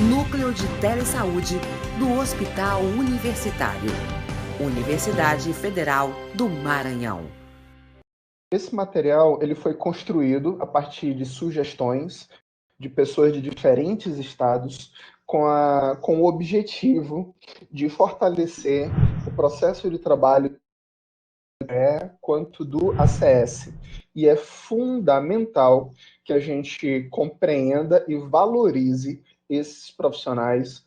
Núcleo de Telesaúde do Hospital Universitário. Universidade Federal do Maranhão. Esse material ele foi construído a partir de sugestões de pessoas de diferentes estados com o objetivo de fortalecer o processo de trabalho quanto do ACS. E é fundamental que a gente compreenda e valorize esses profissionais,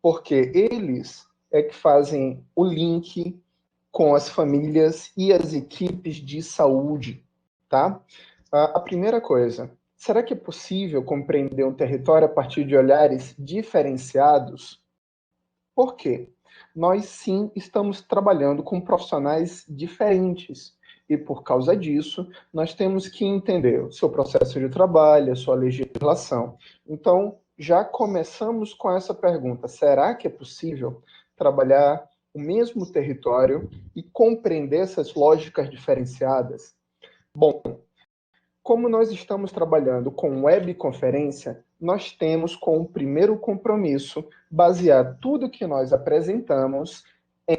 porque eles é que fazem o link com as famílias e as equipes de saúde, tá? A primeira coisa, será que é possível compreender um território a partir de olhares diferenciados? Por quê? Nós sim estamos trabalhando com profissionais diferentes e por causa disso nós temos que entender o seu processo de trabalho, a sua legislação. Então, já começamos com essa pergunta, será que é possível trabalhar o mesmo território e compreender essas lógicas diferenciadas? Bom, como nós estamos trabalhando com webconferência, nós temos como primeiro compromisso basear tudo que nós apresentamos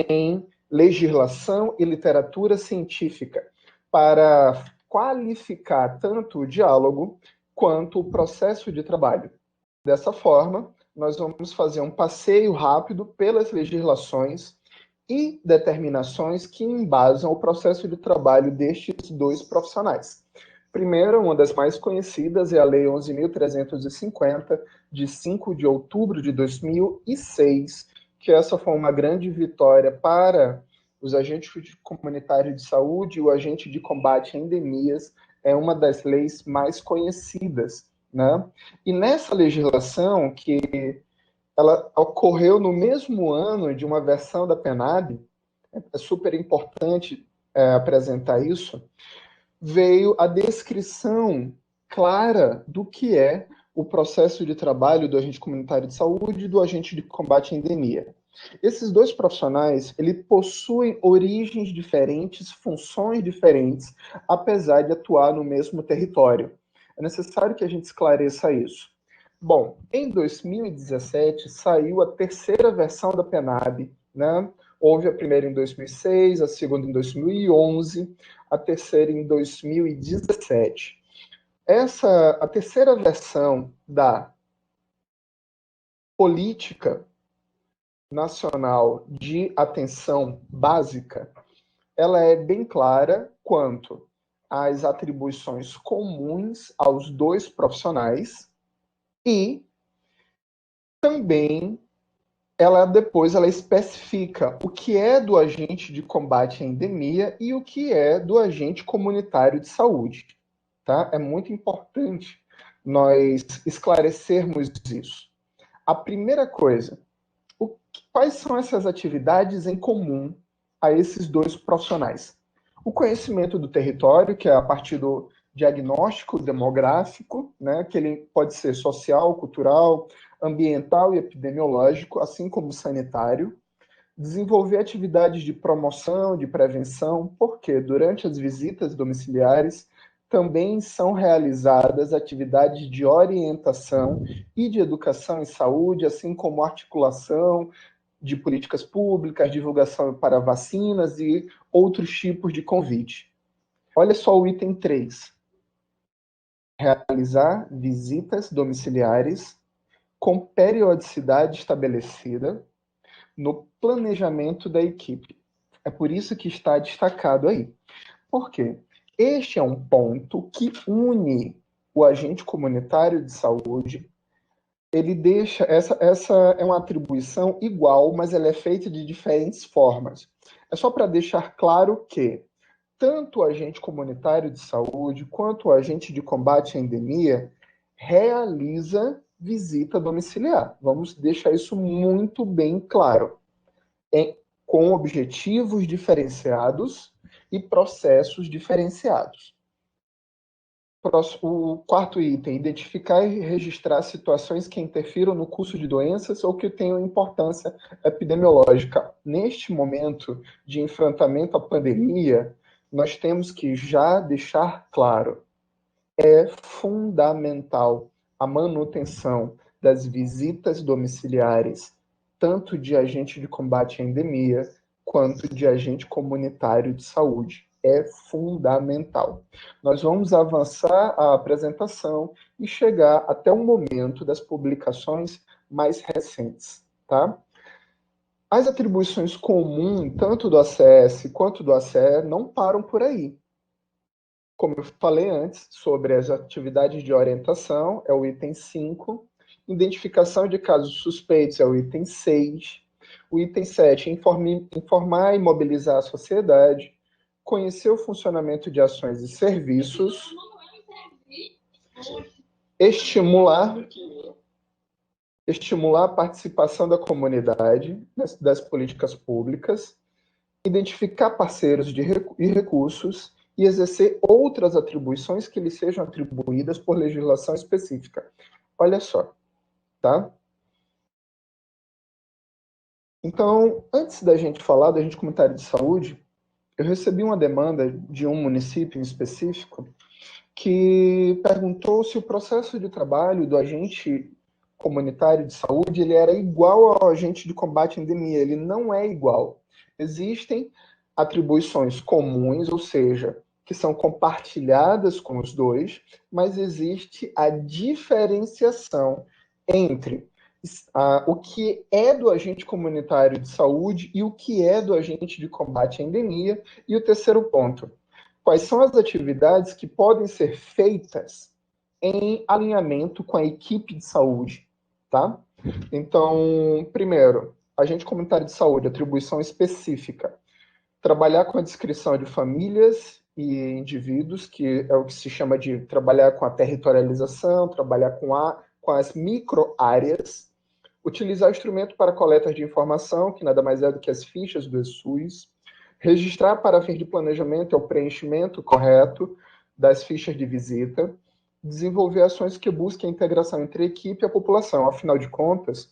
em legislação e literatura científica para qualificar tanto o diálogo quanto o processo de trabalho. Dessa forma, nós vamos fazer um passeio rápido pelas legislações e determinações que embasam o processo de trabalho destes dois profissionais. Primeiro, uma das mais conhecidas é a Lei 11.350, de 5 de outubro de 2006, que essa foi uma grande vitória para os agentes comunitários de saúde e o agente de combate a endemias, é uma das leis mais conhecidas, né? E nessa legislação, que ela ocorreu no mesmo ano de uma versão da PENAB, é super importante apresentar isso, veio a descrição clara do que é o processo de trabalho do agente comunitário de saúde e do agente de combate à endemia. Esses dois profissionais, eles possuem origens diferentes, funções diferentes, apesar de atuar no mesmo território. É necessário que a gente esclareça isso. Bom, em 2017 saiu a terceira versão da PENAB, né? Houve a primeira em 2006, a segunda em 2011, a terceira em 2017. A terceira versão da Política Nacional de Atenção Básica, ela é bem clara quanto às atribuições comuns aos dois profissionais e também ela especifica o que é do agente de combate à endemia e o que é do agente comunitário de saúde. Tá? É muito importante nós esclarecermos isso. A primeira coisa, quais são essas atividades em comum a esses dois profissionais? O conhecimento do território, que é a partir do diagnóstico demográfico, né, que ele pode ser social, cultural, ambiental e epidemiológico, assim como sanitário. Desenvolver atividades de promoção, de prevenção, porque durante as visitas domiciliares também são realizadas atividades de orientação e de educação em saúde, assim como articulação de políticas públicas, divulgação para vacinas e outros tipos de convite. Olha só o item 3. Realizar visitas domiciliares com periodicidade estabelecida no planejamento da equipe. É por isso que está destacado aí. Por quê? Este é um ponto que une o agente comunitário de saúde. Ele deixa essa é uma atribuição igual, mas ela é feita de diferentes formas. É só para deixar claro que tanto o agente comunitário de saúde quanto o agente de combate à endemia realiza visita domiciliar. Vamos deixar isso muito bem claro. Com objetivos diferenciados e processos diferenciados. O quarto item, identificar e registrar situações que interfiram no curso de doenças ou que tenham importância epidemiológica. Neste momento de enfrentamento à pandemia, nós temos que já deixar claro, é fundamental a manutenção das visitas domiciliares, tanto de agente de combate à endemia, quanto de agente comunitário de saúde. É fundamental. Nós vamos avançar a apresentação e chegar até o momento das publicações mais recentes, tá? As atribuições comuns, tanto do ACS quanto do ACE, não param por aí. Como eu falei antes, sobre as atividades de orientação, é o item 5. Identificação de casos suspeitos é o item 6. O item 7, informar e mobilizar a sociedade. Conhecer o funcionamento de ações e serviços. Estimular a participação da comunidade das políticas públicas. Identificar parceiros e recursos e exercer outras atribuições que lhe sejam atribuídas por legislação específica. Olha só, tá? Então, antes da gente falar do agente comunitário de saúde, eu recebi uma demanda de um município em específico que perguntou se o processo de trabalho do agente comunitário de saúde ele era igual ao agente de combate à endemia. Ele não é igual. Existem atribuições comuns, ou seja, que são compartilhadas com os dois, mas existe a diferenciação entre o que é do agente comunitário de saúde e o que é do agente de combate à endemia. E o terceiro ponto, quais são as atividades que podem ser feitas em alinhamento com a equipe de saúde, tá? Então, primeiro, agente comunitário de saúde, atribuição específica. Trabalhar com a descrição de famílias e indivíduos, que é o que se chama de trabalhar com a territorialização, trabalhar com as micro-áreas. Utilizar o instrumento para coleta de informação, que nada mais é do que as fichas do SUS. Registrar para fins de planejamento é o preenchimento correto das fichas de visita. Desenvolver ações que busquem a integração entre a equipe e a população. Afinal de contas,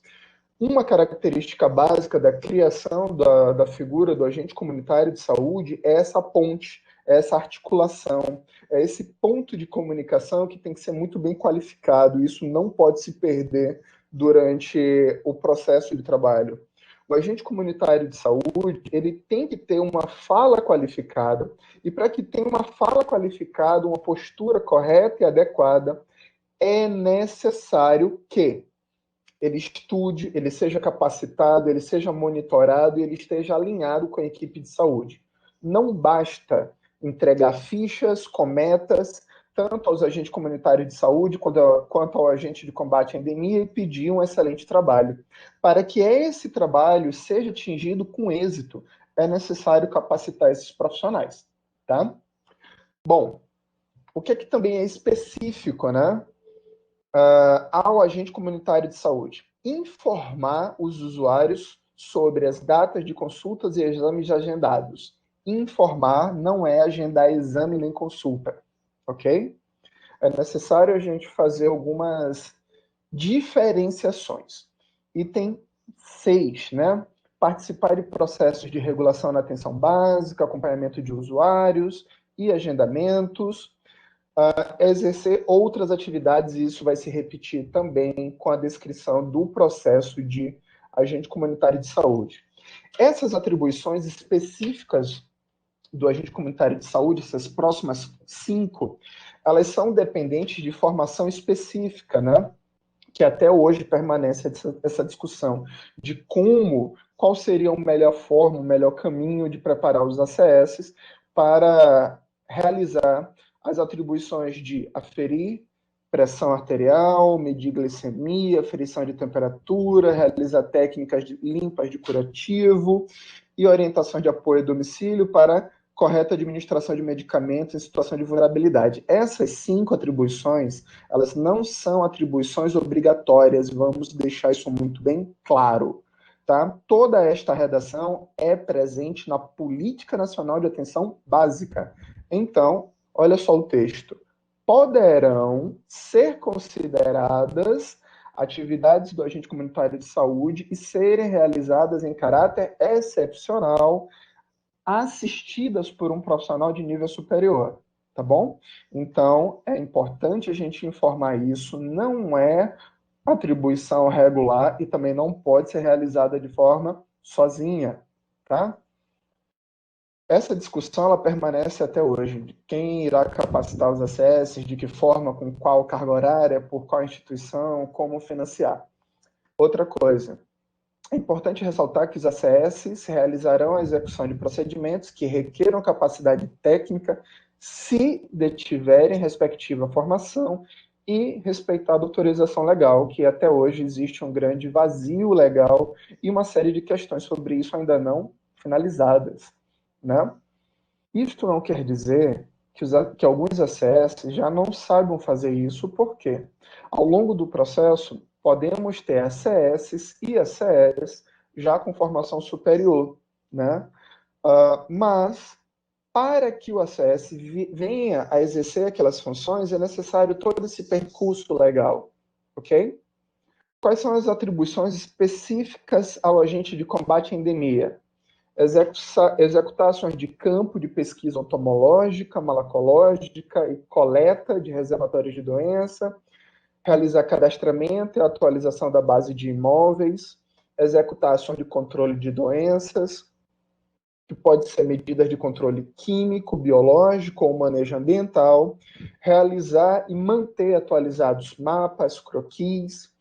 uma característica básica da criação da figura do agente comunitário de saúde é essa ponte, é essa articulação, é esse ponto de comunicação que tem que ser muito bem qualificado. Isso não pode se perder durante o processo de trabalho. O agente comunitário de saúde, ele tem que ter uma fala qualificada, e para que tenha uma fala qualificada, uma postura correta e adequada, é necessário que ele estude, ele seja capacitado, ele seja monitorado e ele esteja alinhado com a equipe de saúde. Não basta entregar fichas, cometas, tanto aos agentes comunitários de saúde quanto ao agente de combate à endemia e pedir um excelente trabalho. Para que esse trabalho seja atingido com êxito, é necessário capacitar esses profissionais, tá? Bom, o que também é específico, né? Ao agente comunitário de saúde. Informar os usuários sobre as datas de consultas e exames agendados. Informar não é agendar exame nem consulta, ok? É necessário a gente fazer algumas diferenciações. Item 6, né? Participar de processos de regulação na atenção básica, acompanhamento de usuários e agendamentos, exercer outras atividades, e isso vai se repetir também com a descrição do processo de agente comunitário de saúde. Essas atribuições específicas do agente comunitário de saúde, essas próximas 5, elas são dependentes de formação específica, né? Que até hoje permanece essa discussão de qual seria a melhor forma, o melhor caminho de preparar os ACS para realizar as atribuições de aferir pressão arterial, medir glicemia, aferição de temperatura, realizar técnicas limpas de curativo e orientação de apoio a domicílio para correta administração de medicamentos em situação de vulnerabilidade. Essas 5 atribuições, elas não são atribuições obrigatórias, vamos deixar isso muito bem claro. Tá? Toda esta redação é presente na Política Nacional de Atenção Básica. Então, olha só o texto. Poderão ser consideradas atividades do agente comunitário de saúde e serem realizadas em caráter excepcional, assistidas por um profissional de nível superior, tá bom? Então, é importante a gente informar isso, não é atribuição regular e também não pode ser realizada de forma sozinha, tá? Essa discussão ela permanece até hoje, de quem irá capacitar os ACS, de que forma, com qual carga horária, por qual instituição, como financiar. Outra coisa, é importante ressaltar que os ACS realizarão a execução de procedimentos que requeram capacidade técnica se detiverem respectiva formação e respeitada autorização legal, que até hoje existe um grande vazio legal e uma série de questões sobre isso ainda não finalizadas, né? Isto não quer dizer que alguns ACS já não saibam fazer isso, porque ao longo do processo podemos ter ACS e ACS já com formação superior, né? Mas para que o ACS venha a exercer aquelas funções é necessário todo esse percurso legal, ok? Quais são as atribuições específicas ao agente de combate à endemia? Executar ações de campo de pesquisa entomológica, malacológica e coleta de reservatórios de doença, realizar cadastramento e atualização da base de imóveis, executar ações de controle de doenças, que pode ser medidas de controle químico, biológico ou manejo ambiental, realizar e manter atualizados mapas, croquis,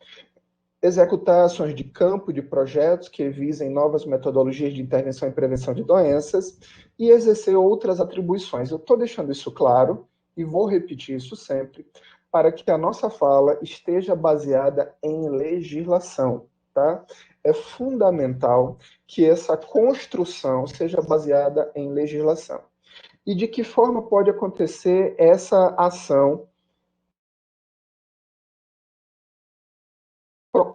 executar ações de campo de projetos que visem novas metodologias de intervenção e prevenção de doenças e exercer outras atribuições. Eu estou deixando isso claro e vou repetir isso sempre para que a nossa fala esteja baseada em legislação, tá? É fundamental que essa construção seja baseada em legislação. E de que forma pode acontecer essa ação?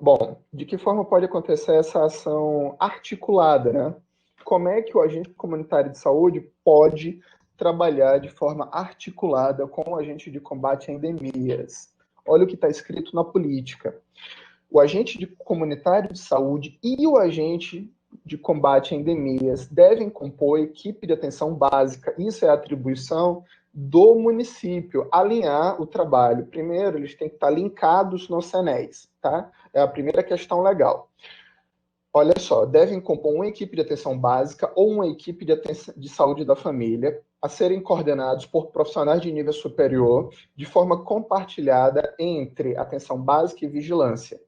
Bom, de que forma pode acontecer essa ação articulada, né? Como é que o agente comunitário de saúde pode trabalhar de forma articulada com o agente de combate a endemias? Olha o que está escrito na política. O agente comunitário de saúde e o agente de combate a endemias devem compor equipe de atenção básica. Isso é atribuição do município, alinhar o trabalho. Primeiro, eles têm que estar linkados no CENES, tá? É a primeira questão legal. Olha só, devem compor uma equipe de atenção básica ou uma equipe de saúde da família, a serem coordenados por profissionais de nível superior, de forma compartilhada entre atenção básica e vigilância.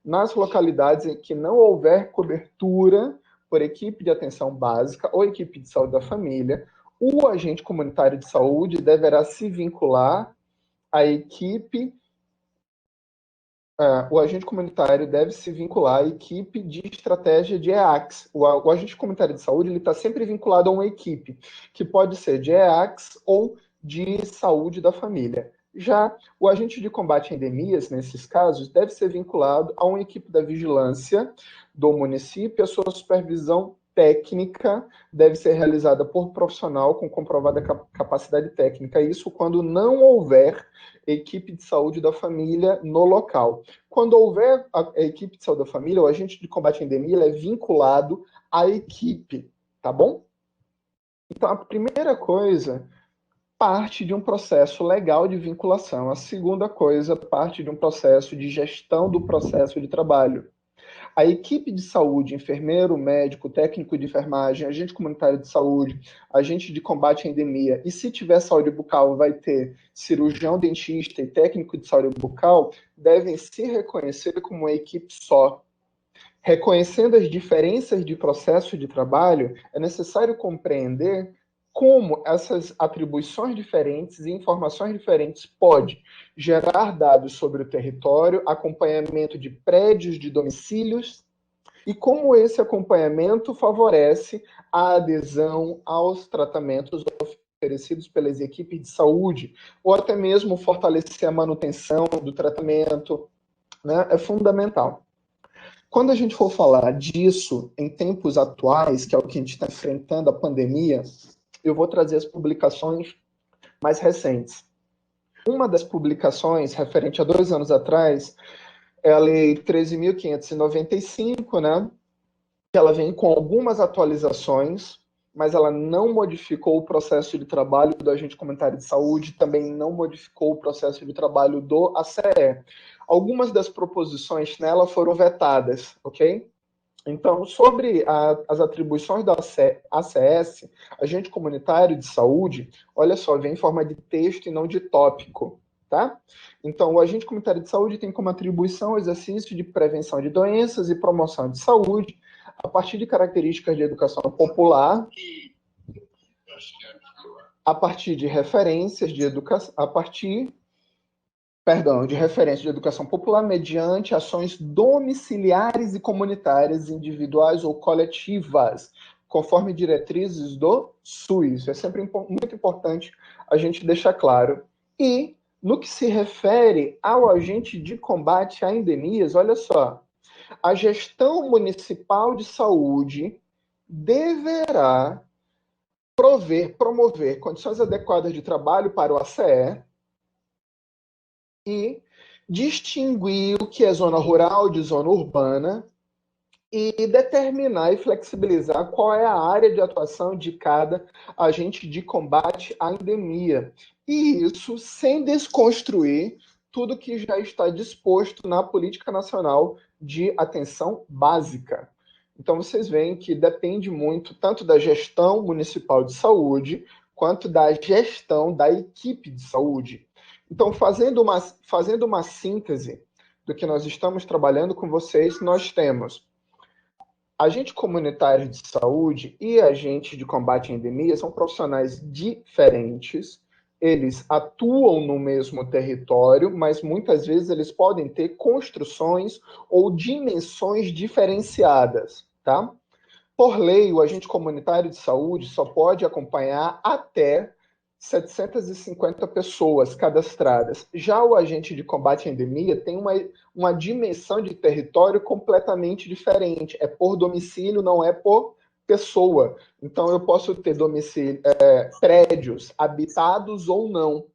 Nas localidades em que não houver cobertura por equipe de atenção básica ou equipe de saúde da família, o agente comunitário de saúde deverá se vincular à equipe. O agente comunitário deve se vincular à equipe de estratégia de EACS. O agente comunitário de saúde está sempre vinculado a uma equipe, que pode ser de EACS ou de saúde da família. Já o agente de combate a endemias, nesses casos, deve ser vinculado a uma equipe da vigilância do município. A sua supervisão técnica deve ser realizada por profissional com comprovada capacidade técnica. Isso quando não houver equipe de saúde da família no local. Quando houver a equipe de saúde da família, o agente de combate à endemia é vinculado à equipe, tá bom? Então, a primeira coisa parte de um processo legal de vinculação. A segunda coisa parte de um processo de gestão do processo de trabalho. A equipe de saúde, enfermeiro, médico, técnico de enfermagem, agente comunitário de saúde, agente de combate à endemia, e se tiver saúde bucal, vai ter cirurgião, dentista e técnico de saúde bucal, devem se reconhecer como uma equipe só. Reconhecendo as diferenças de processo de trabalho, é necessário compreender como essas atribuições diferentes e informações diferentes podem gerar dados sobre o território, acompanhamento de prédios, de domicílios, e como esse acompanhamento favorece a adesão aos tratamentos oferecidos pelas equipes de saúde, ou até mesmo fortalecer a manutenção do tratamento, né? É fundamental. Quando a gente for falar disso em tempos atuais, que é o que a gente está enfrentando, a pandemia, eu vou trazer as publicações mais recentes. Uma das publicações, referente a 2 anos atrás, é a Lei 13.595, né? Que ela vem com algumas atualizações, mas ela não modificou o processo de trabalho do agente comunitário de saúde, também não modificou o processo de trabalho do ACE. Algumas das proposições nela foram vetadas, ok? Então, sobre as atribuições da ACS, Agente Comunitário de Saúde, olha só, vem em forma de texto e não de tópico, tá? Então, o Agente Comunitário de Saúde tem como atribuição o exercício de prevenção de doenças e promoção de saúde, a partir de características de educação popular, a partir de referências de educação, de referência de educação popular mediante ações domiciliares e comunitárias, individuais ou coletivas, conforme diretrizes do SUS. É sempre muito importante a gente deixar claro. E, no que se refere ao agente de combate a endemias, olha só, a gestão municipal de saúde deverá promover condições adequadas de trabalho para o ACE, e distinguir o que é zona rural de zona urbana e determinar e flexibilizar qual é a área de atuação de cada agente de combate à endemia. E isso sem desconstruir tudo que já está disposto na Política Nacional de Atenção Básica. Então, vocês veem que depende muito tanto da gestão municipal de saúde, quanto da gestão da equipe de saúde. Então, fazendo uma síntese do que nós estamos trabalhando com vocês, nós temos agente comunitário de saúde e agente de combate à endemia são profissionais diferentes, eles atuam no mesmo território, mas muitas vezes eles podem ter construções ou dimensões diferenciadas, tá? Por lei, o agente comunitário de saúde só pode acompanhar até 750 pessoas cadastradas. Já o agente de combate à endemia tem uma dimensão de território completamente diferente. É por domicílio, não é por pessoa. Então, eu posso ter prédios habitados ou não.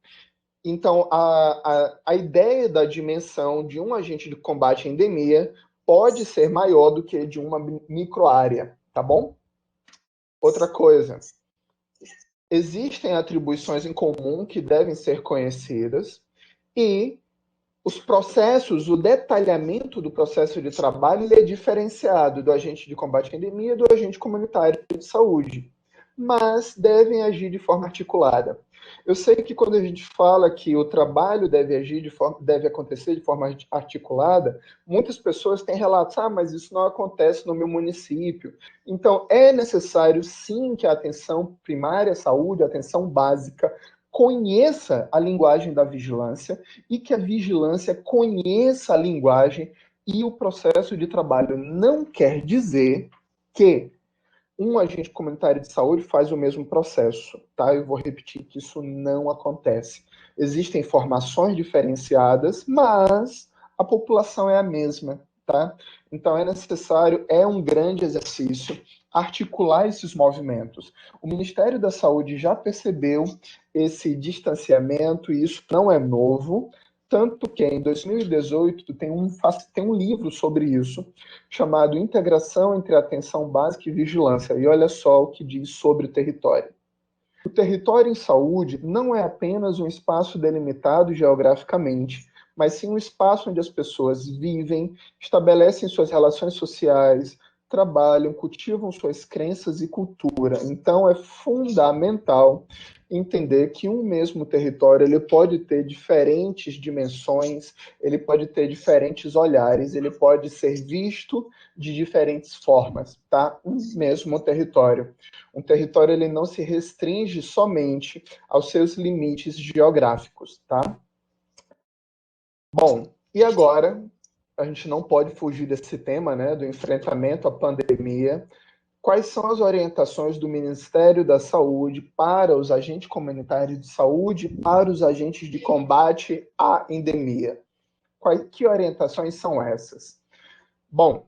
Então, a ideia da dimensão de um agente de combate à endemia pode ser maior do que de uma microárea, tá bom? Outra coisa, existem atribuições em comum que devem ser conhecidas e os processos, o detalhamento do processo de trabalho ele é diferenciado do agente de combate à endemia e do agente comunitário de saúde, mas devem agir de forma articulada. Eu sei que quando a gente fala que o trabalho deve acontecer de forma articulada, muitas pessoas têm relatos, mas isso não acontece no meu município. Então, é necessário sim que a atenção primária à saúde, a atenção básica, conheça a linguagem da vigilância e que a vigilância conheça a linguagem e o processo de trabalho. Não quer dizer que um agente comunitário de saúde faz o mesmo processo, tá? Eu vou repetir que isso não acontece. Existem formações diferenciadas, mas a população é a mesma, tá? Então é necessário, é um grande exercício articular esses movimentos. O Ministério da Saúde já percebeu esse distanciamento e isso não é novo, tanto que em 2018 tem um livro sobre isso, chamado Integração entre Atenção Básica e Vigilância. E olha só o que diz sobre o território. O território em saúde não é apenas um espaço delimitado geograficamente, mas sim um espaço onde as pessoas vivem, estabelecem suas relações sociais, trabalham, cultivam suas crenças e cultura. Então, é fundamental entender que um mesmo território ele pode ter diferentes dimensões, ele pode ter diferentes olhares, ele pode ser visto de diferentes formas, tá? Um mesmo território. Um território ele não se restringe somente aos seus limites geográficos, tá? Bom, e agora a gente não pode fugir desse tema, né, do enfrentamento à pandemia. Quais são as orientações do Ministério da Saúde para os agentes comunitários de saúde, para os agentes de combate à endemia? Que orientações são essas? Bom,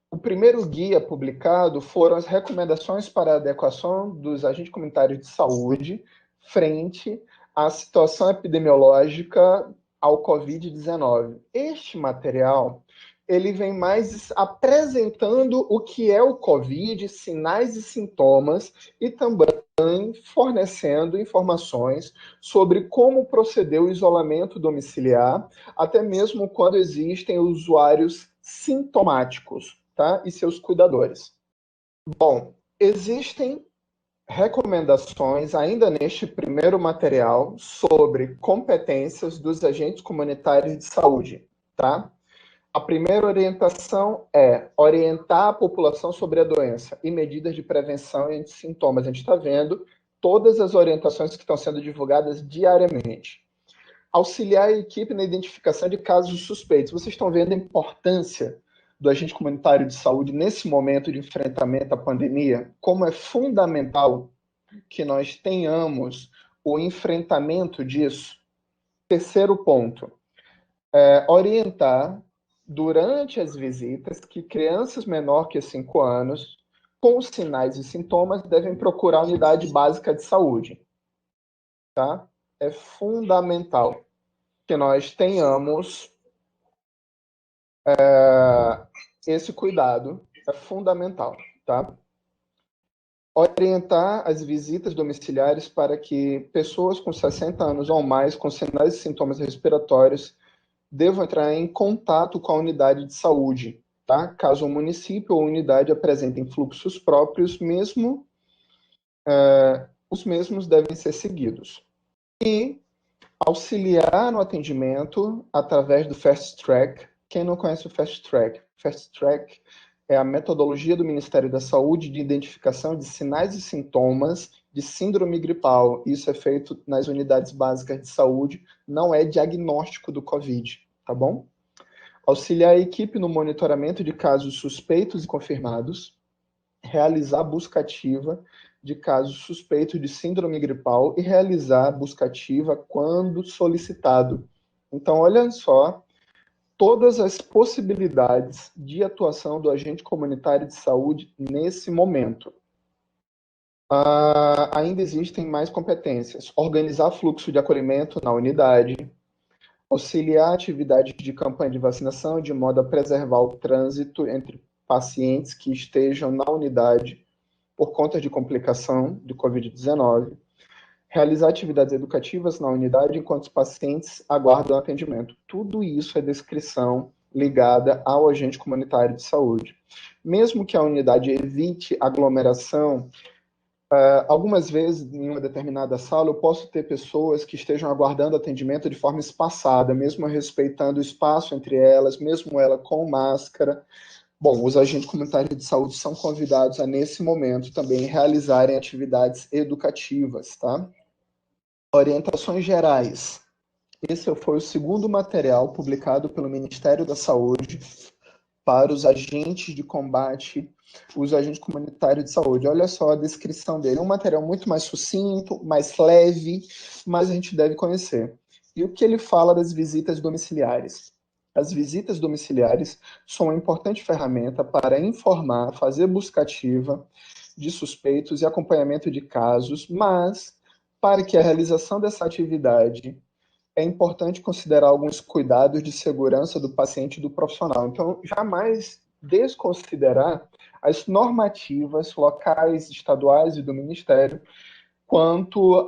o primeiro guia publicado foram as recomendações para a adequação dos agentes comunitários de saúde frente à situação epidemiológica ao Covid-19. Este material ele vem mais apresentando o que é o Covid, sinais e sintomas, e também fornecendo informações sobre como proceder o isolamento domiciliar, até mesmo quando existem usuários sintomáticos, tá? E seus cuidadores. Bom, existem recomendações ainda neste primeiro material sobre competências dos agentes comunitários de saúde, tá? A primeira orientação é orientar a população sobre a doença e medidas de prevenção e sintomas. A gente está vendo todas as orientações que estão sendo divulgadas diariamente. Auxiliar a equipe na identificação de casos suspeitos. Vocês estão vendo a importância do agente comunitário de saúde nesse momento de enfrentamento à pandemia? Como é fundamental que nós tenhamos o enfrentamento disso. Terceiro ponto, orientar durante as visitas que crianças menor que 5 anos, com sinais e sintomas, devem procurar a unidade básica de saúde. Tá? É fundamental que nós tenhamos esse cuidado. É fundamental. Tá? Orientar as visitas domiciliares para que pessoas com 60 anos ou mais, com sinais e sintomas respiratórios, devam entrar em contato com a unidade de saúde, tá? Caso o município ou unidade apresentem fluxos próprios, os mesmos devem ser seguidos. E auxiliar no atendimento através do Fast Track. Quem não conhece o Fast Track? Fast Track é a metodologia do Ministério da Saúde de identificação de sinais e sintomas de síndrome gripal. Isso é feito nas unidades básicas de saúde, não é diagnóstico do Covid, tá bom? Auxiliar a equipe no monitoramento de casos suspeitos e confirmados, realizar busca ativa de casos suspeitos de síndrome gripal e realizar busca ativa quando solicitado. Então, olha só, todas as possibilidades de atuação do agente comunitário de saúde nesse momento. Ainda existem mais competências. Organizar fluxo de acolhimento na unidade, auxiliar atividades de campanha de vacinação de modo a preservar o trânsito entre pacientes que estejam na unidade por conta de complicação de Covid-19, realizar atividades educativas na unidade enquanto os pacientes aguardam atendimento. Tudo isso é descrição ligada ao agente comunitário de saúde. Mesmo que a unidade evite aglomeração, algumas vezes, em uma determinada sala, eu posso ter pessoas que estejam aguardando atendimento de forma espaçada, mesmo respeitando o espaço entre elas, mesmo ela com máscara. Bom, os agentes comunitários de saúde são convidados a, nesse momento, também realizarem atividades educativas, tá? Orientações gerais. Esse foi o segundo material publicado pelo Ministério da Saúde para os agentes de combate, os agentes comunitários de saúde. Olha só a descrição dele. É um material muito mais sucinto, mais leve, mas a gente deve conhecer. E o que ele fala das visitas domiciliares? As visitas domiciliares são uma importante ferramenta para informar, fazer busca ativa de suspeitos e acompanhamento de casos, mas para que a realização dessa atividade é importante considerar alguns cuidados de segurança do paciente e do profissional. Então, jamais desconsiderar as normativas locais, estaduais e do Ministério quanto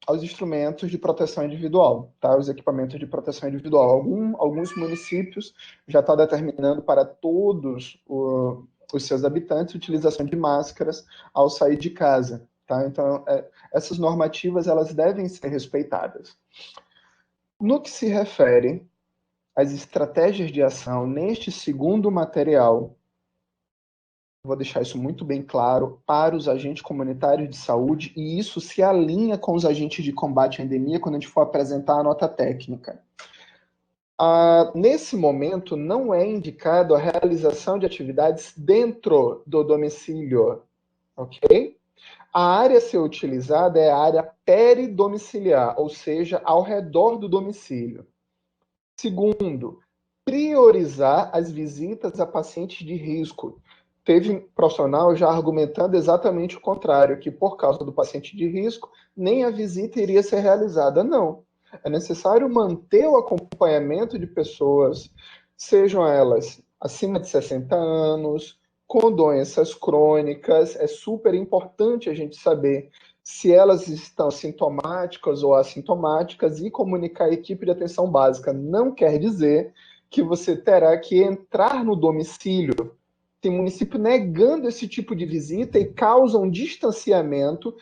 aos instrumentos de proteção individual, tá? Os equipamentos de proteção individual. Alguns municípios já estão determinando para todos os seus habitantes a utilização de máscaras ao sair de casa. Tá? Então, essas normativas elas devem ser respeitadas. No que se refere às estratégias de ação, neste segundo material, vou deixar isso muito bem claro para os agentes comunitários de saúde, e isso se alinha com os agentes de combate à endemia quando a gente for apresentar a nota técnica. Nesse momento, não é indicado a realização de atividades dentro do domicílio, ok? A área a ser utilizada é a área peridomiciliar, ou seja, ao redor do domicílio. Segundo, priorizar as visitas a pacientes de risco. Teve profissional já argumentando exatamente o contrário, que por causa do paciente de risco, nem a visita iria ser realizada. Não. É necessário manter o acompanhamento de pessoas, sejam elas acima de 60 anos, com doenças crônicas. É super importante a gente saber se elas estão sintomáticas ou assintomáticas e comunicar a equipe de atenção básica. Não quer dizer que você terá que entrar no domicílio. Tem município negando esse tipo de visita e causa um distanciamento,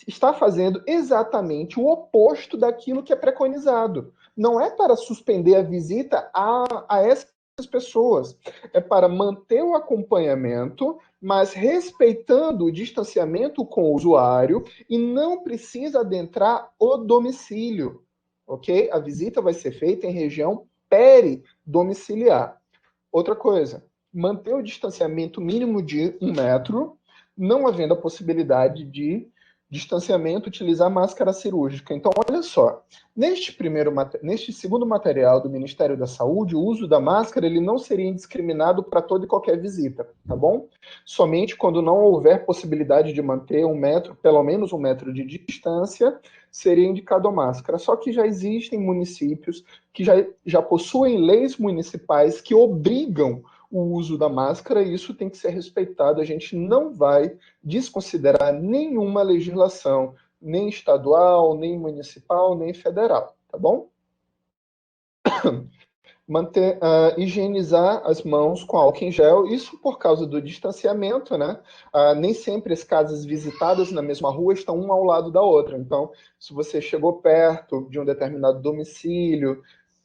está fazendo exatamente o oposto daquilo que é preconizado. Não é para suspender a visita a essas pessoas, é para manter o acompanhamento, mas respeitando o distanciamento com o usuário e não precisa adentrar o domicílio, ok? A visita vai ser feita em região peridomiciliar. Outra coisa, manter o distanciamento mínimo de 1 metro, não havendo a possibilidade de distanciamento, utilizar máscara cirúrgica. Então, olha só, neste segundo material do Ministério da Saúde, o uso da máscara ele não seria indiscriminado para toda e qualquer visita, tá bom? Somente quando não houver possibilidade de manter 1 metro, pelo menos 1 metro de distância, seria indicado a máscara. Só que já existem municípios que já possuem leis municipais que obrigam o uso da máscara e isso tem que ser respeitado. A gente não vai desconsiderar nenhuma legislação, nem estadual, nem municipal, nem federal, tá bom? Higienizar as mãos com álcool em gel, isso por causa do distanciamento, né? Nem sempre as casas visitadas na mesma rua estão uma ao lado da outra. Então, se você chegou perto de um determinado domicílio,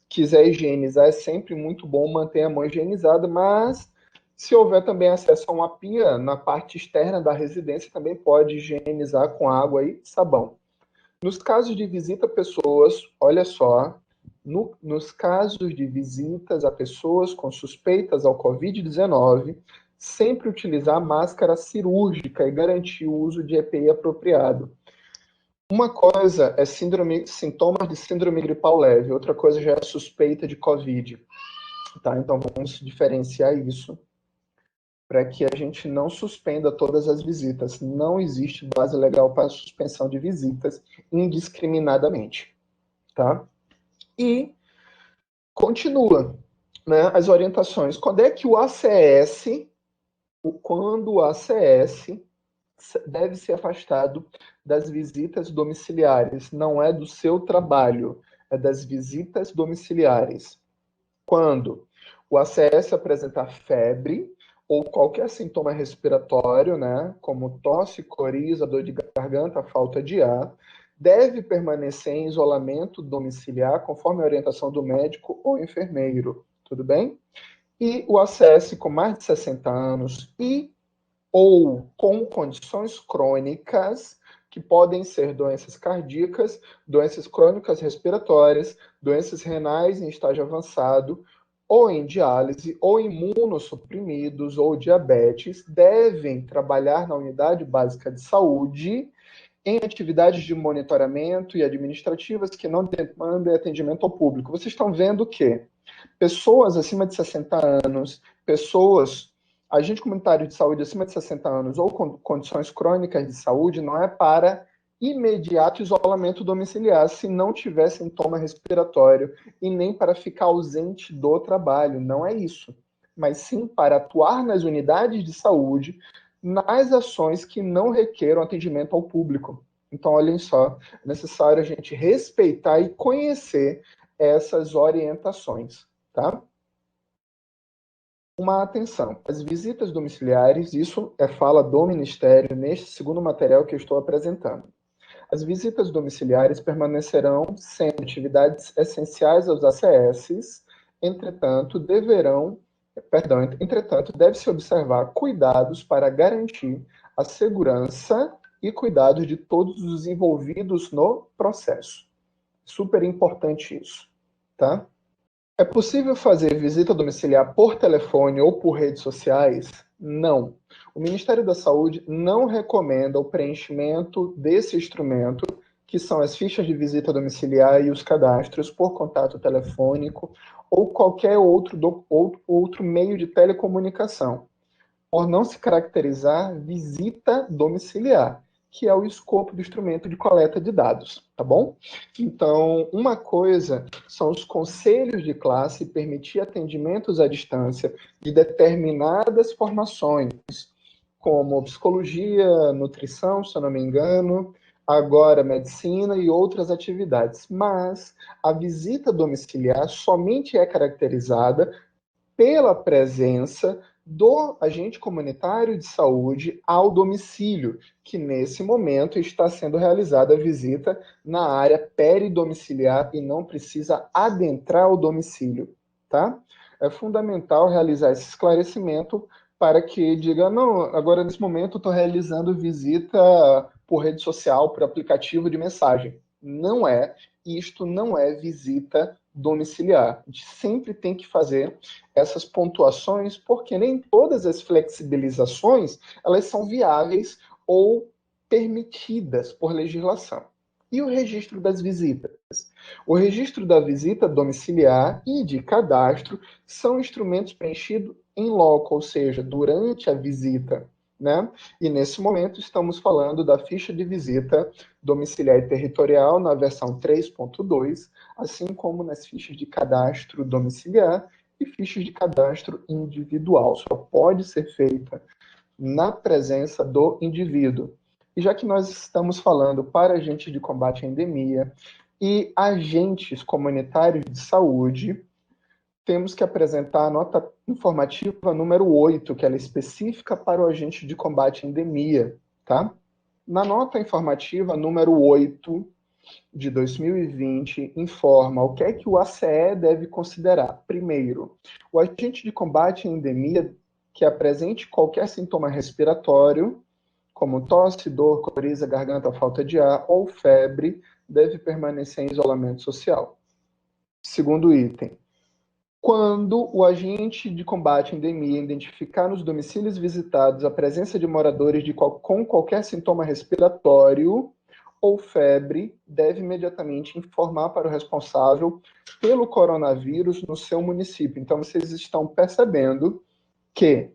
quiser higienizar, é sempre muito bom manter a mão higienizada, mas se houver também acesso a uma pia na parte externa da residência, também pode higienizar com água e sabão. Nos casos de visita a pessoas, olha só, nos casos de visitas a pessoas com suspeitas ao Covid-19, sempre utilizar máscara cirúrgica e garantir o uso de EPI apropriado. Uma coisa é sintomas de síndrome gripal leve, outra coisa já é suspeita de Covid. Tá? Então vamos diferenciar isso para que a gente não suspenda todas as visitas. Não existe base legal para suspensão de visitas indiscriminadamente. Tá? E continua, né, as orientações. Quando o ACS deve ser afastado das visitas domiciliares. Não é do seu trabalho, é das visitas domiciliares. Quando o ACS apresentar febre ou qualquer sintoma respiratório, né, como tosse, coriza, dor de garganta, falta de ar, deve permanecer em isolamento domiciliar conforme a orientação do médico ou enfermeiro. Tudo bem? E o ACS com mais de 60 anos ou com condições crônicas, que podem ser doenças cardíacas, doenças crônicas respiratórias, doenças renais em estágio avançado, ou em diálise, ou imunossuprimidos, ou diabetes, devem trabalhar na unidade básica de saúde em atividades de monitoramento e administrativas que não demandem atendimento ao público. Vocês estão vendo que pessoas acima de 60 anos, agente comunitário de saúde acima de 60 anos ou com condições crônicas de saúde não é para imediato isolamento domiciliar se não tiver sintoma respiratório e nem para ficar ausente do trabalho, não é isso. Mas sim para atuar nas unidades de saúde nas ações que não requeram atendimento ao público. Então, olhem só, é necessário a gente respeitar e conhecer essas orientações, tá? Uma atenção, as visitas domiciliares, isso é fala do Ministério neste segundo material que eu estou apresentando. As visitas domiciliares permanecerão sendo atividades essenciais aos ACS, entretanto, deve-se observar cuidados para garantir a segurança e cuidado de todos os envolvidos no processo. Super importante isso, tá? É possível fazer visita domiciliar por telefone ou por redes sociais? Não. O Ministério da Saúde não recomenda o preenchimento desse instrumento, que são as fichas de visita domiciliar e os cadastros por contato telefônico ou qualquer outro meio de telecomunicação, por não se caracterizar visita domiciliar. que é o escopo do instrumento de coleta de dados, tá bom? Então, uma coisa são os conselhos de classe permitir atendimentos à distância de determinadas formações, como psicologia, nutrição, se eu não me engano, agora medicina e outras atividades. Mas a visita domiciliar somente é caracterizada pela presença do agente comunitário de saúde ao domicílio, que nesse momento está sendo realizada a visita na área peridomiciliar e não precisa adentrar o domicílio, tá? É fundamental realizar esse esclarecimento para que diga, não, agora nesse momento estou realizando visita por rede social, por aplicativo de mensagem. Não é, isto não é visita domiciliar. A gente sempre tem que fazer essas pontuações, porque nem todas as flexibilizações elas são viáveis ou permitidas por legislação. E o registro das visitas? O registro da visita domiciliar e de cadastro são instrumentos preenchidos em loco, ou seja, durante a visita, né? E nesse momento estamos falando da ficha de visita domiciliar e territorial na versão 3.2, assim como nas fichas de cadastro domiciliar e fichas de cadastro individual. Só pode ser feita na presença do indivíduo. E já que nós estamos falando para agentes de combate à endemia e agentes comunitários de saúde, temos que apresentar a nota informativa número 8, que ela é específica para o agente de combate à endemia, tá? Na nota informativa número 8 de 2020, informa o que é que o ACE deve considerar. Primeiro, o agente de combate à endemia que apresente qualquer sintoma respiratório, como tosse, dor, coriza, garganta, falta de ar ou febre, deve permanecer em isolamento social. Segundo item, quando o agente de combate à endemia identificar nos domicílios visitados a presença de moradores com qualquer sintoma respiratório ou febre, deve imediatamente informar para o responsável pelo coronavírus no seu município. Então, vocês estão percebendo que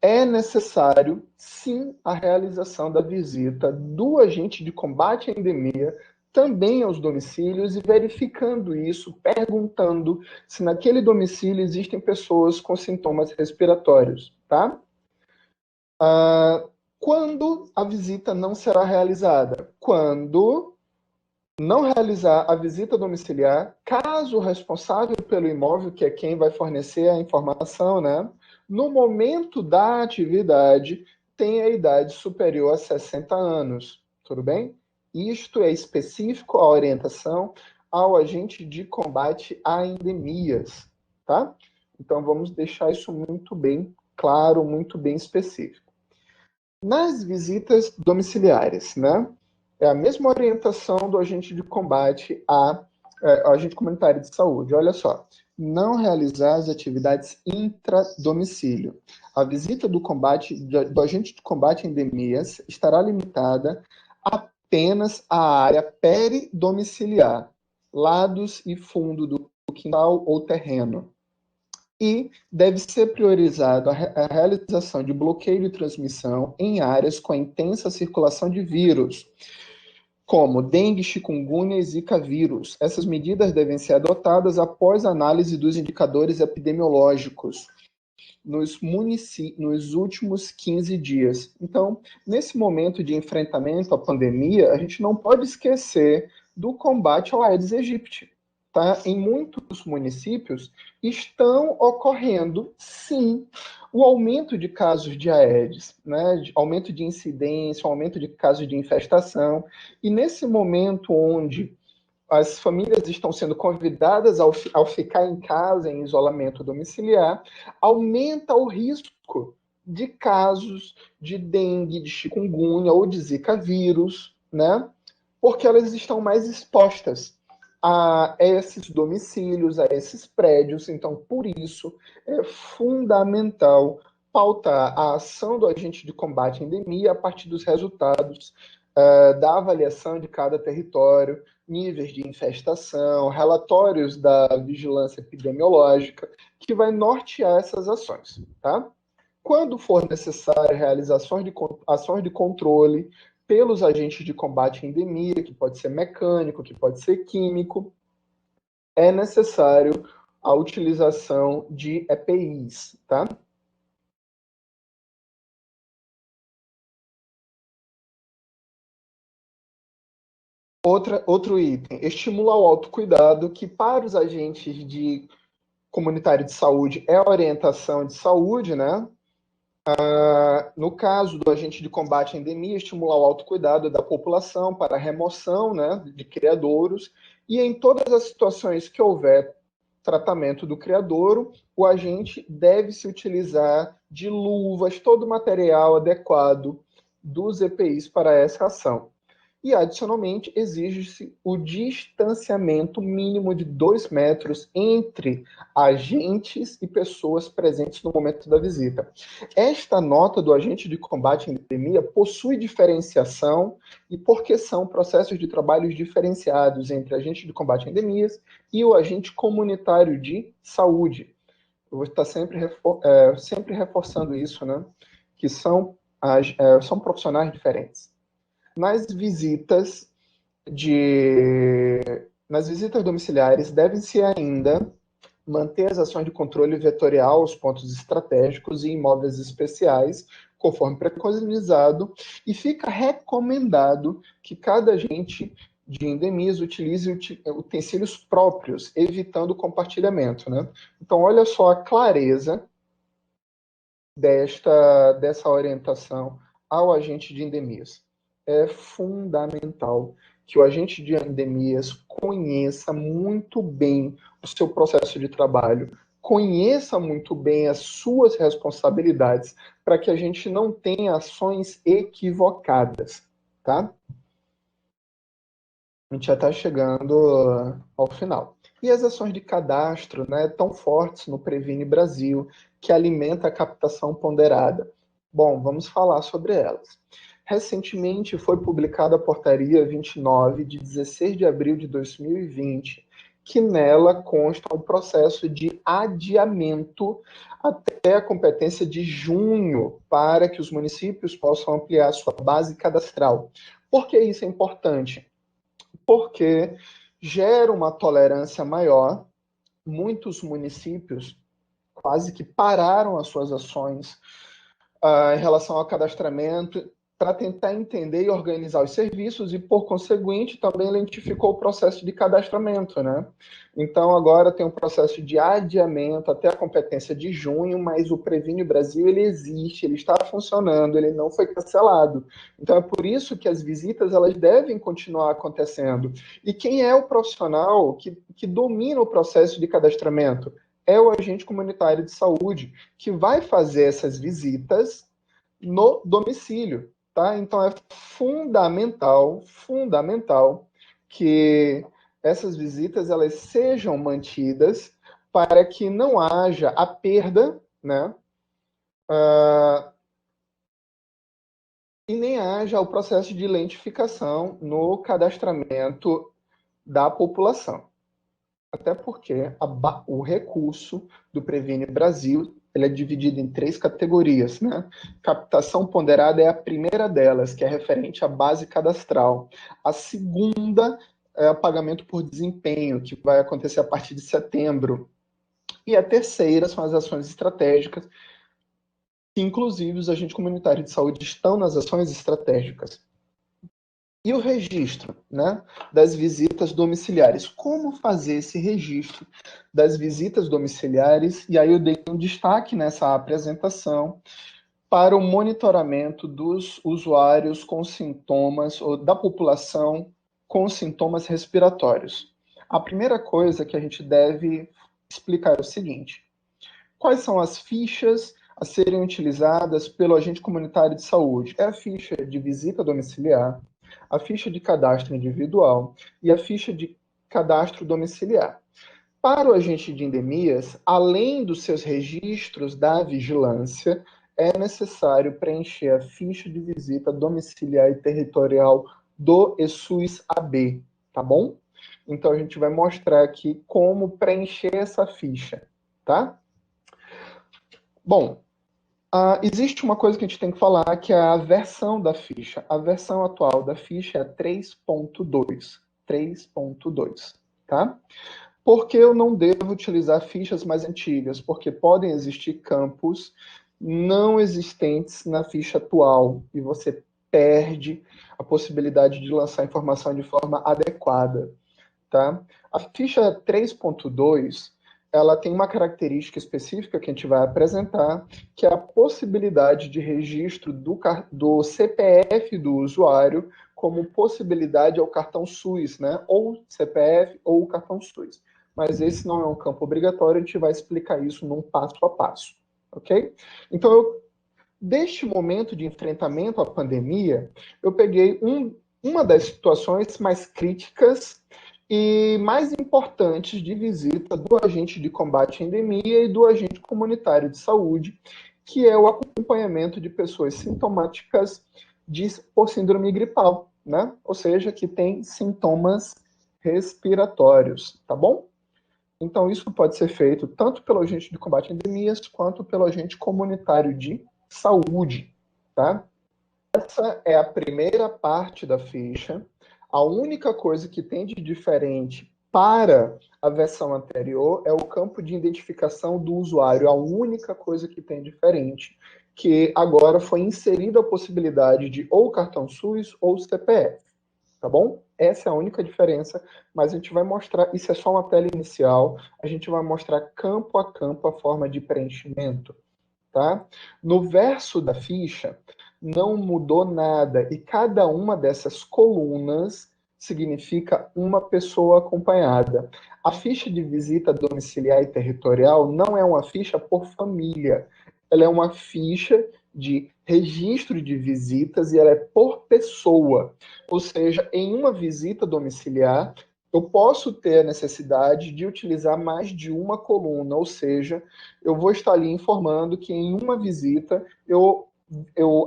é necessário, sim, a realização da visita do agente de combate à endemia também aos domicílios e verificando isso, perguntando se naquele domicílio existem pessoas com sintomas respiratórios, tá? Quando a visita não será realizada? Quando não realizar a visita domiciliar, caso o responsável pelo imóvel, que é quem vai fornecer a informação, né, no momento da atividade, tenha a idade superior a 60 anos. Tudo bem? Isto é específico à orientação ao agente de combate a endemias, tá? Então vamos deixar isso muito bem claro, muito bem específico. Nas visitas domiciliares, né? É a mesma orientação do agente de combate ao agente comunitário de saúde. Olha só, não realizar as atividades intradomicílio. A visita do agente de combate a endemias estará limitada apenas à área peridomiciliar, lados e fundo do quintal ou terreno. E deve ser priorizado a realização de bloqueio de transmissão em áreas com intensa circulação de vírus, como dengue, chikungunya e zika vírus. Essas medidas devem ser adotadas após análise dos indicadores epidemiológicos nos últimos 15 dias. Então, nesse momento de enfrentamento à pandemia, a gente não pode esquecer do combate ao Aedes aegypti. Tá? Em muitos municípios estão ocorrendo, sim, o aumento de casos de Aedes, né? Aumento de incidência, aumento de casos de infestação. E nesse momento onde as famílias estão sendo convidadas ao ficar em casa, em isolamento domiciliar, aumenta o risco de casos de dengue, de chikungunya ou de zika vírus, né? Porque elas estão mais expostas a esses domicílios, a esses prédios. Então, por isso, é fundamental pautar a ação do agente de combate à endemia a partir dos resultados da avaliação de cada território, níveis de infestação, relatórios da vigilância epidemiológica, que vai nortear essas ações, tá? Quando for necessário realizar ações de controle, pelos agentes de combate à endemia, que pode ser mecânico, que pode ser químico, é necessário a utilização de EPIs, tá? Outro item, estimular o autocuidado, que para os agentes de comunitário de saúde é a orientação de saúde, né? No caso do agente de combate à endemia, estimular o autocuidado da população para a remoção, né, de criadouros, e em todas as situações que houver tratamento do criadouro, o agente deve se utilizar de luvas, todo o material adequado dos EPIs para essa ação. E, adicionalmente, exige-se o distanciamento mínimo de 2 metros entre agentes e pessoas presentes no momento da visita. Esta nota do agente de combate à endemia possui diferenciação e porque são processos de trabalhos diferenciados entre agente de combate a endemias e o agente comunitário de saúde. Eu vou estar sempre reforçando isso, né? Que são profissionais diferentes. Nas visitas nas visitas domiciliares, deve-se ainda manter as ações de controle vetorial aos pontos estratégicos e imóveis especiais, conforme preconizado, e fica recomendado que cada agente de endemias utilize utensílios próprios, evitando o compartilhamento, né? Então, olha só a clareza dessa orientação ao agente de endemias. É fundamental que o agente de endemias conheça muito bem o seu processo de trabalho, conheça muito bem as suas responsabilidades, para que a gente não tenha ações equivocadas, tá? A gente já está chegando ao final. E as ações de cadastro, né, tão fortes no Previne Brasil, que alimenta a captação ponderada. Bom, vamos falar sobre elas. Recentemente foi publicada a Portaria 29, de 16 de abril de 2020, que nela consta um processo de adiamento até a competência de junho, para que os municípios possam ampliar sua base cadastral. Por que isso é importante? Porque gera uma tolerância maior. Muitos municípios quase que pararam as suas ações em relação ao cadastramento para tentar entender e organizar os serviços e, por conseguinte, também lentificou o processo de cadastramento, né? Então, agora tem um processo de adiamento até a competência de junho, mas o Previne Brasil, ele existe, ele está funcionando, ele não foi cancelado. Então, é por isso que as visitas, elas devem continuar acontecendo. E quem é o profissional que domina o processo de cadastramento? É o agente comunitário de saúde, que vai fazer essas visitas no domicílio, tá? Então é fundamental que essas visitas elas sejam mantidas para que não haja a perda, né? E nem haja o processo de lentificação no cadastramento da população. Até porque o recurso do Previne Brasil ele é dividido em 3 categorias, né? Captação ponderada é a primeira delas, que é referente à base cadastral. A segunda é o pagamento por desempenho, que vai acontecer a partir de setembro. E a terceira são as ações estratégicas, que inclusive os agentes comunitários de saúde estão nas ações estratégicas. E o registro, né, das visitas domiciliares. Como fazer esse registro das visitas domiciliares? E aí eu dei um destaque nessa apresentação para o monitoramento dos usuários com sintomas, ou da população com sintomas respiratórios. A primeira coisa que a gente deve explicar é o seguinte: quais são as fichas a serem utilizadas pelo agente comunitário de saúde? É a ficha de visita domiciliar, a ficha de cadastro individual e a ficha de cadastro domiciliar. Para o agente de endemias, além dos seus registros da vigilância, é necessário preencher a ficha de visita domiciliar e territorial do ESUS-AB, tá bom? Então a gente vai mostrar aqui como preencher essa ficha, tá? Bom, Existe uma coisa que a gente tem que falar, que é a versão da ficha. A versão atual da ficha é 3.2. 3.2, tá? Por que eu não devo utilizar fichas mais antigas? Porque podem existir campos não existentes na ficha atual e você perde a possibilidade de lançar informação de forma adequada, tá? A ficha 3.2, ela tem uma característica específica que a gente vai apresentar, que é a possibilidade de registro do CPF do usuário como possibilidade ao cartão SUS, né? Ou CPF ou cartão SUS. Mas esse não é um campo obrigatório, a gente vai explicar isso num passo a passo, ok? Então, deste momento de enfrentamento à pandemia, eu peguei uma das situações mais críticas e mais importantes de visita do agente de combate à endemia e do agente comunitário de saúde, que é o acompanhamento de pessoas sintomáticas por síndrome gripal, né? Ou seja, que tem sintomas respiratórios, tá bom? Então, isso pode ser feito tanto pelo agente de combate a endemias quanto pelo agente comunitário de saúde, tá? Essa é a primeira parte da ficha. A única coisa que tem de diferente para a versão anterior é o campo de identificação do usuário. A única coisa que tem diferente, que agora foi inserida a possibilidade de ou cartão SUS ou CPF, tá bom? Essa é a única diferença, mas a gente vai mostrar, isso é só uma tela inicial, a gente vai mostrar campo a campo a forma de preenchimento, tá? No verso da ficha, não mudou nada, e cada uma dessas colunas significa uma pessoa acompanhada. A ficha de visita domiciliar e territorial não é uma ficha por família, ela é uma ficha de registro de visitas e ela é por pessoa. Ou seja, em uma visita domiciliar, eu posso ter a necessidade de utilizar mais de uma coluna, ou seja, eu vou estar ali informando que em uma visita eu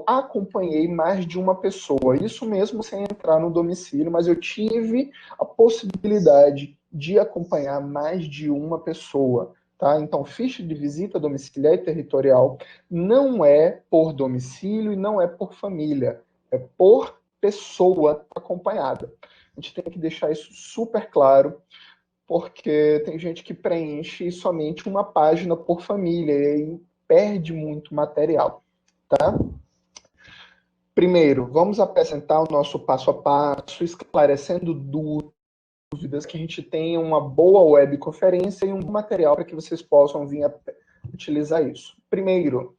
acompanhei mais de uma pessoa. Isso mesmo sem entrar no domicílio, mas eu tive a possibilidade de acompanhar mais de uma pessoa. Tá? Então, ficha de visita domiciliar e territorial não é por domicílio e não é por família, é por pessoa acompanhada. A gente tem que deixar isso super claro, porque tem gente que preenche somente uma página por família e aí perde muito material, tá? Primeiro, vamos apresentar o nosso passo a passo, esclarecendo dúvidas, que a gente tenha uma boa webconferência e um material para que vocês possam vir a utilizar isso. Primeiro,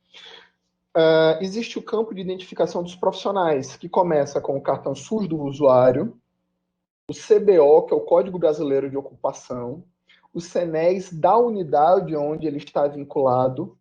existe o campo de identificação dos profissionais, que começa com o cartão SUS do usuário, o CBO, que é o Código Brasileiro de Ocupação, o CNES da unidade onde ele está vinculado,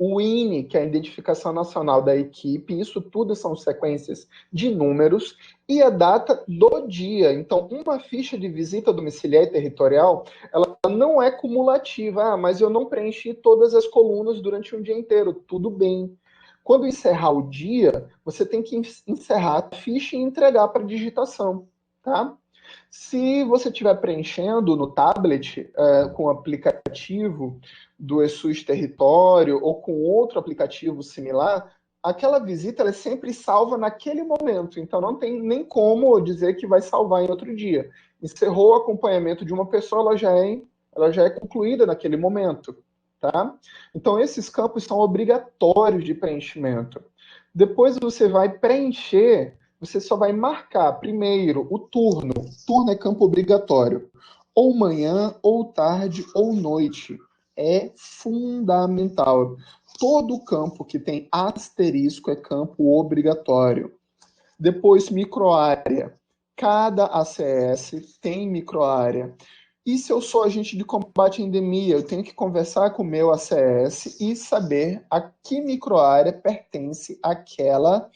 o INE, que é a Identificação Nacional da Equipe, isso tudo são sequências de números, e a data do dia. Então, uma ficha de visita domiciliar e territorial, ela não é cumulativa. Mas eu não preenchi todas as colunas durante um dia inteiro. Tudo bem. Quando encerrar o dia, você tem que encerrar a ficha e entregar para digitação, tá? Se você estiver preenchendo no tablet, com o aplicativo do eSUS Território ou com outro aplicativo similar, aquela visita ela é sempre salva naquele momento. Então, não tem nem como dizer que vai salvar em outro dia. Encerrou o acompanhamento de uma pessoa, ela já é concluída naquele momento. Tá? Então, esses campos são obrigatórios de preenchimento. Depois você vai preencher, você só vai marcar primeiro o turno. Turno é campo obrigatório. Ou manhã, ou tarde, ou noite. É fundamental. Todo campo que tem asterisco é campo obrigatório. Depois, microárea. Cada ACS tem microárea. E se eu sou agente de combate à endemia, eu tenho que conversar com o meu ACS e saber a que microárea pertence aquela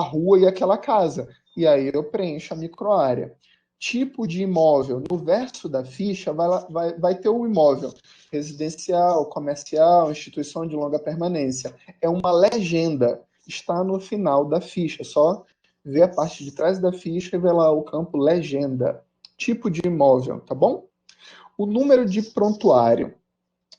rua e aquela casa. E aí eu preencho a microárea. Tipo de imóvel. No verso da ficha vai ter o imóvel residencial, comercial, instituição de longa permanência. É uma legenda. Está no final da ficha. Só ver a parte de trás da ficha e ver lá o campo legenda. Tipo de imóvel, tá bom? O número de prontuário.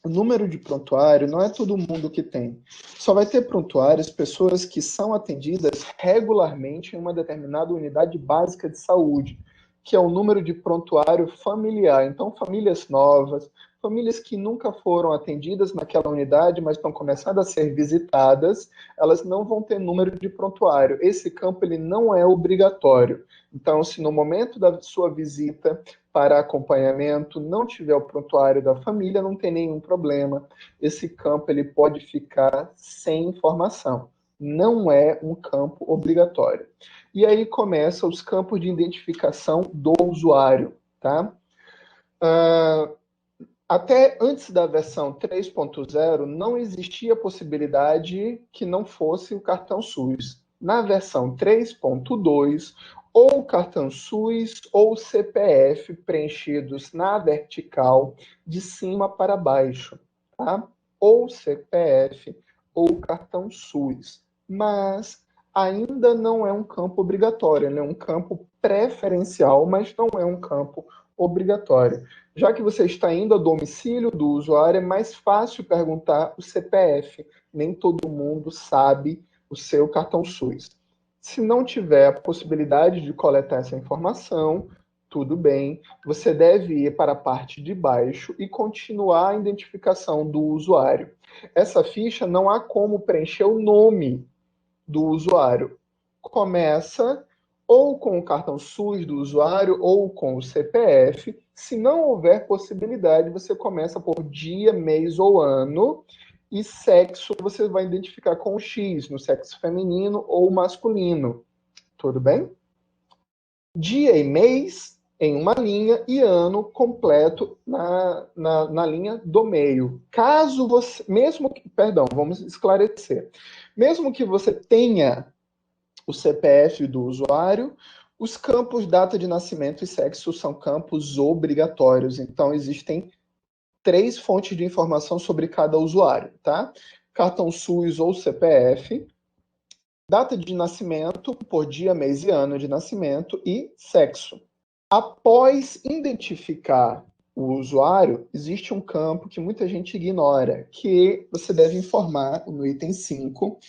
o número de prontuário não é todo mundo que tem. Só vai ter prontuários pessoas que são atendidas regularmente em uma determinada unidade básica de saúde, que é o número de prontuário familiar. Então, famílias novas, famílias que nunca foram atendidas naquela unidade, mas estão começando a ser visitadas, elas não vão ter número de prontuário. Esse campo ele não é obrigatório. Então, se no momento da sua visita para acompanhamento não tiver o prontuário da família, não tem nenhum problema. Esse campo ele pode ficar sem informação. Não é um campo obrigatório. E aí começam os campos de identificação do usuário, tá? Até antes da versão 3.0, não existia possibilidade que não fosse o cartão SUS. Na versão 3.2, ou o cartão SUS ou o CPF preenchidos na vertical, de cima para baixo, tá? Ou CPF ou o cartão SUS. Mas ainda não é um campo obrigatório, ele é um campo preferencial, mas não é um campo obrigatório. Já que você está indo ao domicílio do usuário, é mais fácil perguntar o CPF. Nem todo mundo sabe o seu cartão SUS. Se não tiver a possibilidade de coletar essa informação, tudo bem, você deve ir para a parte de baixo e continuar a identificação do usuário. Essa ficha não há como preencher o nome do usuário. Começa ou com o cartão SUS do usuário ou com o CPF. Se não houver possibilidade, você começa por dia, mês ou ano. E sexo você vai identificar com o X, no sexo feminino ou masculino. Tudo bem? Dia e mês em uma linha e ano completo na linha do meio. Caso você, vamos esclarecer. Mesmo que você tenha o CPF do usuário, os campos data de nascimento e sexo são campos obrigatórios. Então, existem 3 fontes de informação sobre cada usuário, tá? Cartão SUS ou CPF, data de nascimento, por dia, mês e ano de nascimento, e sexo. Após identificar o usuário, existe um campo que muita gente ignora, que você deve informar no item 5,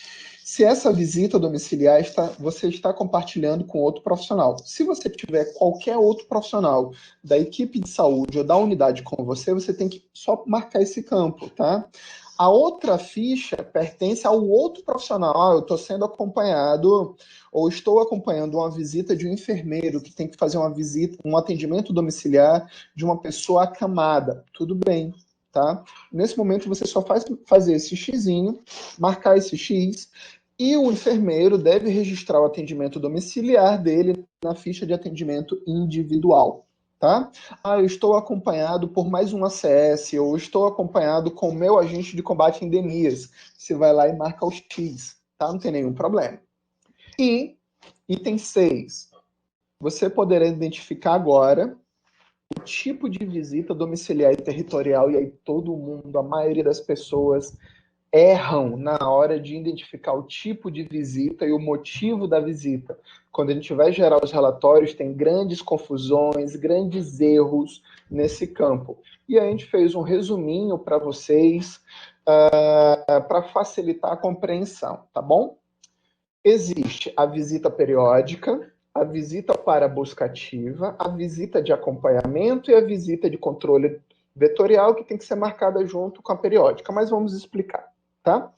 se essa visita domiciliar você está compartilhando com outro profissional. Se você tiver qualquer outro profissional da equipe de saúde ou da unidade com você, você tem que só marcar esse campo, tá? A outra ficha pertence ao outro profissional. Eu estou sendo acompanhado ou estou acompanhando uma visita de um enfermeiro que tem que fazer uma visita, um atendimento domiciliar de uma pessoa acamada. Tudo bem, tá? Nesse momento você só fazer esse xizinho, marcar esse X, e o enfermeiro deve registrar o atendimento domiciliar dele na ficha de atendimento individual. Tá? Eu estou acompanhado por mais um ACS, ou estou acompanhado com o meu agente de combate a endemias. Você vai lá e marca o X, tá? Não tem nenhum problema. E, item 6, você poderá identificar agora o tipo de visita domiciliar e territorial, e aí todo mundo, a maioria das pessoas, erram na hora de identificar o tipo de visita e o motivo da visita. Quando a gente vai gerar os relatórios, tem grandes confusões, grandes erros nesse campo. E a gente fez um resuminho para vocês, para facilitar a compreensão, tá bom? Existe a visita periódica, a visita para busca ativa, a visita de acompanhamento e a visita de controle vetorial, que tem que ser marcada junto com a periódica, mas vamos explicar. Tá?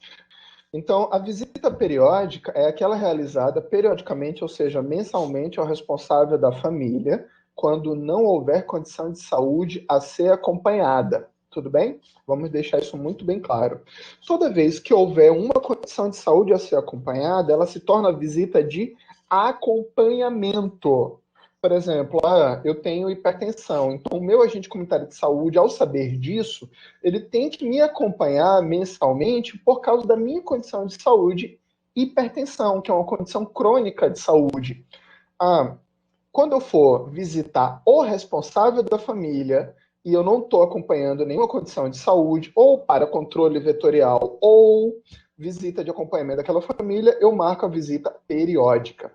Então, a visita periódica é aquela realizada periodicamente, ou seja, mensalmente, ao responsável da família, quando não houver condição de saúde a ser acompanhada. Tudo bem? Vamos deixar isso muito bem claro. Toda vez que houver uma condição de saúde a ser acompanhada, ela se torna visita de acompanhamento. Por exemplo, eu tenho hipertensão, então o meu agente comunitário de saúde, ao saber disso, ele tem que me acompanhar mensalmente por causa da minha condição de saúde, hipertensão, que é uma condição crônica de saúde. Quando eu for visitar o responsável da família e eu não estou acompanhando nenhuma condição de saúde, ou para controle vetorial, ou visita de acompanhamento daquela família, eu marco a visita periódica,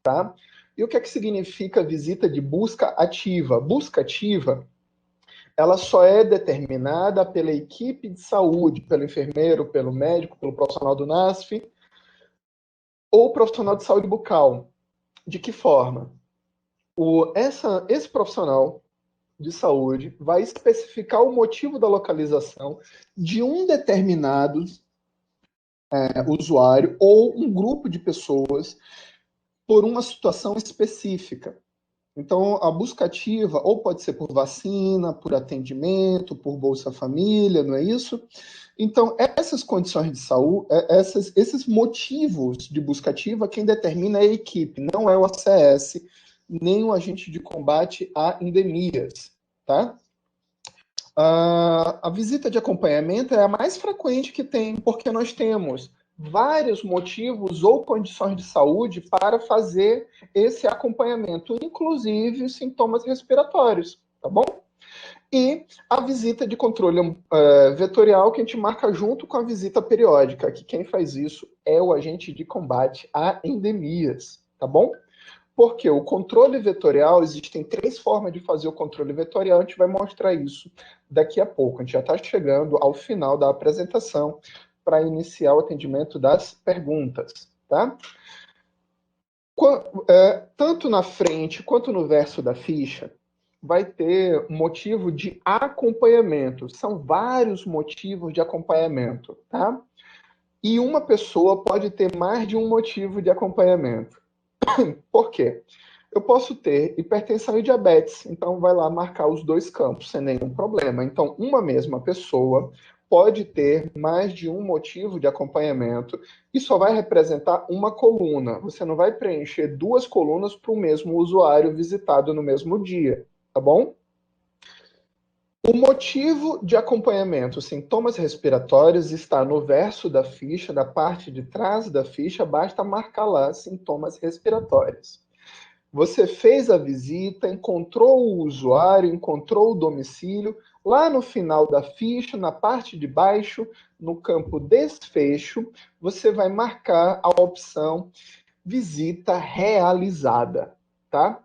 tá? E o que é que significa visita de busca ativa? Busca ativa ela só é determinada pela equipe de saúde, pelo enfermeiro, pelo médico, pelo profissional do NASF ou profissional de saúde bucal. De que forma? Esse profissional de saúde vai especificar o motivo da localização de um determinado usuário ou um grupo de pessoas por uma situação específica. Então, a busca ativa ou pode ser por vacina, por atendimento, por Bolsa Família, não é isso? Então, essas condições de saúde, esses motivos de busca ativa, quem determina é a equipe, não é o ACS, nem o agente de combate a endemias, tá? A visita de acompanhamento é a mais frequente que tem, porque nós temos vários motivos ou condições de saúde para fazer esse acompanhamento, inclusive sintomas respiratórios, tá bom? E a visita de controle vetorial que a gente marca junto com a visita periódica, que quem faz isso é o agente de combate a endemias, tá bom? Porque o controle vetorial, existem 3 formas de fazer o controle vetorial, a gente vai mostrar isso daqui a pouco. A gente já está chegando ao final da apresentação para iniciar o atendimento das perguntas, tá? Tanto na frente quanto no verso da ficha, vai ter motivo de acompanhamento. São vários motivos de acompanhamento, tá? E uma pessoa pode ter mais de um motivo de acompanhamento. Por quê? Eu posso ter hipertensão e diabetes, então vai lá marcar os 2 campos sem nenhum problema. Então, uma mesma pessoa pode ter mais de um motivo de acompanhamento e só vai representar uma coluna. Você não vai preencher 2 colunas para o mesmo usuário visitado no mesmo dia, tá bom? O motivo de acompanhamento, sintomas respiratórios, está no verso da ficha, da parte de trás da ficha, basta marcar lá sintomas respiratórios. Você fez a visita, encontrou o usuário, encontrou o domicílio, lá no final da ficha, na parte de baixo, no campo desfecho, você vai marcar a opção visita realizada, tá?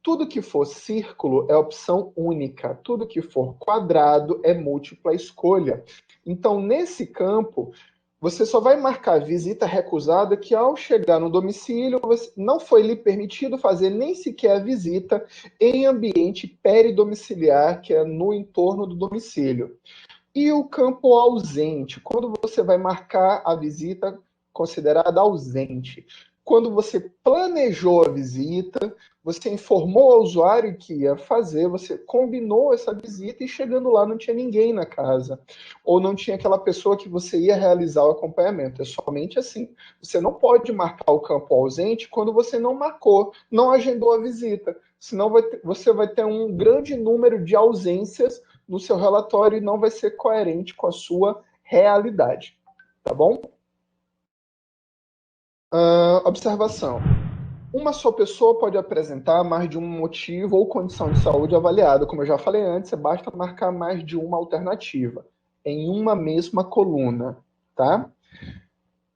Tudo que for círculo é opção única, tudo que for quadrado é múltipla escolha. Então, nesse campo, você só vai marcar visita recusada que ao chegar no domicílio, não foi lhe permitido fazer nem sequer a visita em ambiente peridomiciliar, que é no entorno do domicílio. E o campo ausente, quando você vai marcar a visita considerada ausente. Quando você planejou a visita, você informou ao usuário que ia fazer, você combinou essa visita e chegando lá não tinha ninguém na casa. Ou não tinha aquela pessoa que você ia realizar o acompanhamento. É somente assim. Você não pode marcar o campo ausente quando você não marcou, não agendou a visita. Senão você vai ter um grande número de ausências no seu relatório e não vai ser coerente com a sua realidade. Tá bom? Observação. Uma só pessoa pode apresentar mais de um motivo ou condição de saúde avaliada. Como eu já falei antes, basta marcar mais de uma alternativa em uma mesma coluna, tá?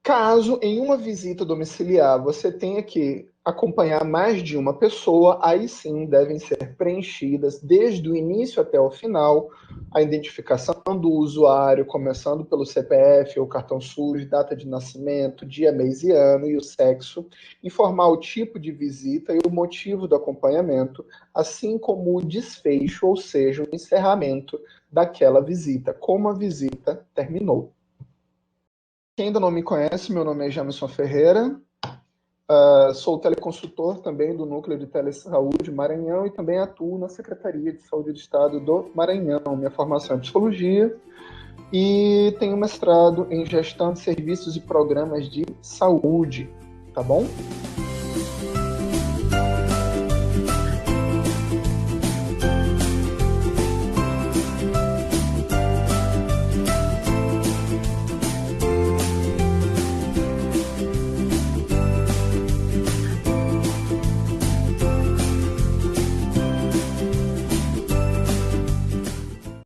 Caso em uma visita domiciliar você tenha que acompanhar mais de uma pessoa, aí sim devem ser preenchidas desde o início até o final a identificação do usuário, começando pelo CPF ou cartão SUS, data de nascimento, dia, mês e ano e o sexo, informar o tipo de visita e o motivo do acompanhamento, assim como o desfecho, ou seja, o encerramento daquela visita, como a visita terminou. Quem ainda não me conhece, meu nome é Jamerson Ferreira, sou teleconsultor também do Núcleo de Telesaúde Maranhão e também atuo na Secretaria de Saúde do Estado do Maranhão. Minha formação é Psicologia e tenho mestrado em Gestão de Serviços e Programas de Saúde, tá bom?